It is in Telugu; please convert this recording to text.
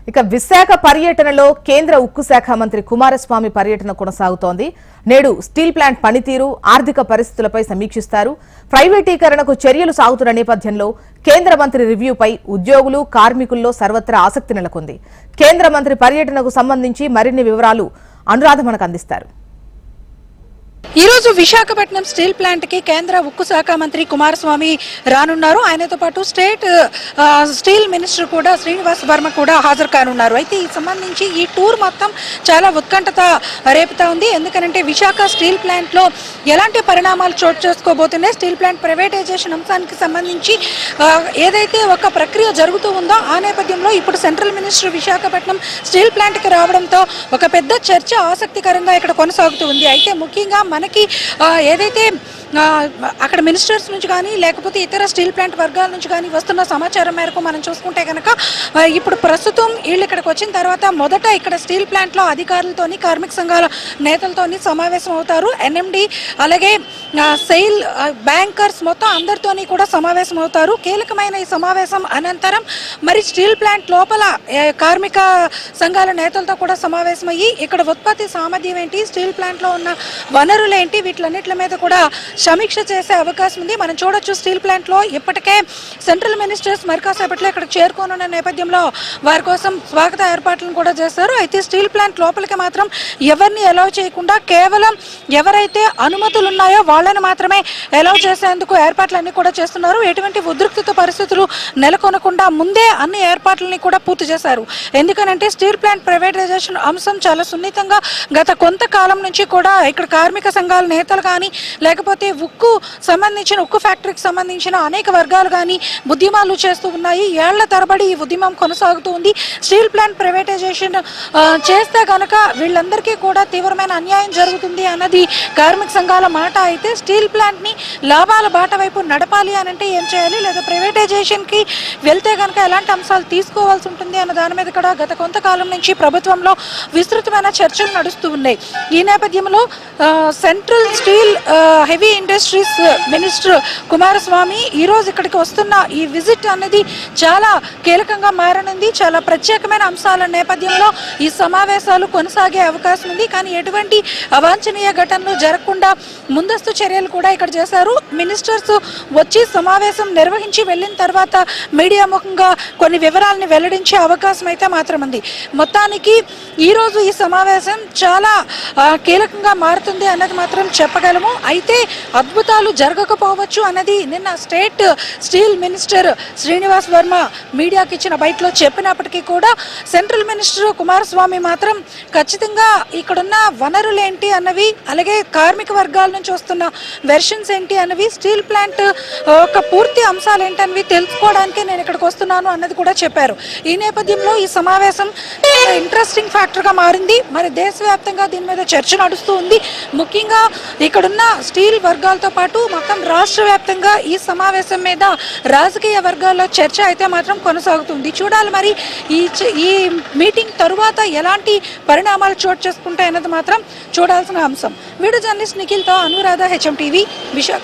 ఇక విశాఖ పర్యటనలో కేంద్ర ఉక్కు శాఖ మంత్రి కుమారస్వామి పర్యటన కొనసాగుతోంది. నేడు స్టీల్ ప్లాంట్ పనితీరు, ఆర్థిక పరిస్థితులపై సమీక్షిస్తారు. ప్రైవేటీకరణకు చర్యలు సాగుతున్న నేపథ్యంలో కేంద్ర మంత్రి రివ్యూపై ఉద్యోగులు, కార్మికుల్లో సర్వత్రా ఆసక్తి నెలకొంది. కేంద్ర మంత్రి పర్యటనకు సంబంధించి మరిన్ని వివరాలు అనురాధ మనకు అందిస్తారు. ఈ రోజు విశాఖపట్నం స్టీల్ ప్లాంట్ కి కేంద్ర ఉక్కు శాఖ మంత్రి కుమారస్వామి రానున్నారు. ఆయనతో పాటు స్టేట్ స్టీల్ మినిస్టర్ కూడా శ్రీనివాస్ వర్మ కూడా హాజరు కానున్నారు. అయితే ఈ సంబంధించి ఈ టూర్ మొత్తం చాలా ఉత్కంఠత రేపుతా ఉంది. ఎందుకంటే విశాఖ స్టీల్ ప్లాంట్ లో ఎలాంటి పరిణామాలు చోటు చేసుకోబోతున్నాయి, స్టీల్ ప్లాంట్ ప్రైవేటైజేషన్ అంశానికి సంబంధించి ఏదైతే ఒక ప్రక్రియ జరుగుతూ ఉందో ఆ నేపథ్యంలో ఇప్పుడు central minister Visakhapatnam steel plant కి రావడంతో ఒక పెద్ద చర్చ ఆసక్తికరంగా ఇక్కడ కొనసాగుతూ ఉంది. అయితే ముఖ్యంగా మనకి ఏదైతే అక్కడ మినిస్టర్స్ నుంచి కానీ లేకపోతే ఇతర స్టీల్ ప్లాంట్ వర్గాల నుంచి కానీ వస్తున్న సమాచారం మేరకు మనం చూసుకుంటే కనుక ఇప్పుడు ప్రస్తుతం వీళ్ళు ఇక్కడికి వచ్చిన తర్వాత మొదట ఇక్కడ స్టీల్ ప్లాంట్లో అధికారులతోని, కార్మిక సంఘాల నేతలతోని సమావేశం అవుతారు. ఎన్ఎండి అలాగే సెయిల్ బ్యాంకర్స్ మొత్తం అందరితోని కూడా సమావేశం అవుతారు. కీలకమైన ఈ సమావేశం అనంతరం మరి స్టీల్ ప్లాంట్ లోపల కార్మిక సంఘాల నేతలతో కూడా సమావేశమయ్యి ఇక్కడ ఉత్పత్తి సామర్థ్యం ఏంటి, స్టీల్ ప్లాంట్లో ఉన్న వనరులు ఏంటి, వీటిలన్నిటి మీద కూడా సమీక్ష చేసే అవకాశం ఉంది. మనం చూడొచ్చు స్టీల్ ప్లాంట్ లో ఇప్పటికే సెంట్రల్ మినిస్టర్స్ మరికాసేపట్లో ఇక్కడ చేరుకోనున్న నేపథ్యంలో వారి కోసం స్వాగత ఏర్పాట్లను కూడా చేస్తారు. అయితే స్టీల్ ప్లాంట్ లోపలికి మాత్రం ఎవరిని అలౌ చేయకుండా కేవలం ఎవరైతే అనుమతులు ఉన్నాయో వాళ్ళని మాత్రమే అలౌ చేసేందుకు ఏర్పాట్లన్నీ కూడా చేస్తున్నారు. ఎటువంటి ఉద్రిక్తత పరిస్థితులు నెలకొనకుండా ముందే అన్ని ఏర్పాట్లని కూడా పూర్తి చేశారు. ఎందుకనంటే స్టీల్ ప్లాంట్ ప్రైవేటైజేషన్ అంశం చాలా సున్నితంగా గత కొంతకాలం నుంచి కూడా ఇక్కడ కార్మిక సంఘాల నేతలు కానీ లేకపోతే ఉక్కు ఫ్యాక్టరీకి సంబంధించిన అనేక వర్గాలు కానీ ఉద్యమాలు చేస్తూ ఉన్నాయి. ఏళ్ల తరబడి ఈ ఉద్యమం కొనసాగుతూ ఉంది. స్టీల్ ప్లాంట్ ప్రైవేటైజేషన్ చేస్తే కనుక వీళ్ళందరికీ కూడా తీవ్రమైన అన్యాయం జరుగుతుంది అన్నది కార్మిక సంఘాల మాట. అయితే స్టీల్ ప్లాంట్ ని లాభాల బాట వైపు నడపాలి అని అంటే ఏం చేయాలి, లేదా ప్రైవేటైజేషన్ కి వెళ్తే కనుక ఎలాంటి అంశాలు తీసుకోవాల్సి ఉంటుంది అన్న దాని మీద కూడా గత కొంతకాలం నుంచి ప్రభుత్వంలో విస్తృతమైన చర్చలు నడుస్తూ ఉన్నాయి. ఈ నేపథ్యంలో central steel heavy industries minister Kumaraswamy ఈ రోజు ఇక్కడికి వస్తున్న ఈ విజిట్ అనేది చాలా కీలకంగా మారనుంది. చాలా ప్రత్యేకమైన అంశాల నేపథ్యంలో ఈ సమావేశాలు కొనసాగే అవకాశం ఉంది. కానీ ఎటువంటి అవాంఛనీయ ఘటనలు జరగకుండా ముందస్తు చర్యలు కూడా ఇక్కడ చేశారు. మినిస్టర్స్ వచ్చి సమావేశం నిర్వహించి వెళ్ళిన తర్వాత మీడియా ముఖంగా కొన్ని వివరాలను వెల్లడించే అవకాశం అయితే మాత్రం ఉంది. మొత్తానికి ఈరోజు ఈ సమావేశం చాలా కీలకంగా మారుతుంది అన్నది మాత్రం చెప్పగలము. అయితే అద్భుతాలు జరగకపోవచ్చు అన్నది నిన్న state steel minister Srinivas Varma మీడియాకి ఇచ్చిన బయటలో చెప్పినప్పటికీ కూడా సెంట్రల్ మినిస్టర్ కుమారస్వామి మాత్రం ఖచ్చితంగా ఇక్కడున్న వనరులు ఏంటి అన్నవి, అలాగే కార్మిక వర్గాల నుంచి వస్తున్న వెర్షన్స్ ఏంటి అన్నవి, స్టీల్ ప్లాంట్ ఒక పూర్తి అంశాలు ఏంటన్నవి తెలుసుకోవడానికి నేను ఇక్కడికి వస్తున్నాను అన్నది కూడా చెప్పారు. ఈ నేపథ్యంలో ఈ సమావేశం ఇంట్రెస్టింగ్ ఫ్యాక్టర్ గా మారింది. మరి దేశవ్యాప్తంగా దీని మీద చర్చ నడుస్తూ ఉంది. ముఖ్యంగా ఇక్కడున్న స్టీల్ వర్గాలతో పాటు మొత్తం రాష్ట్ర వ్యాప్తంగా ఈ సమావేశం మీద రాజకీయ వర్గాల్లో చర్చ అయితే మాత్రం కొనసాగుతుంది. చూడాలి మరి ఈ మీటింగ్ తరువాత ఎలాంటి పరిణామాలు చోటు చేసుకుంటాయన్నది మాత్రం చూడాల్సిన అంశం. వీడియో జర్నలిస్ట్ నిఖిల్తో అనురాధ, HM TV, విశాఖ.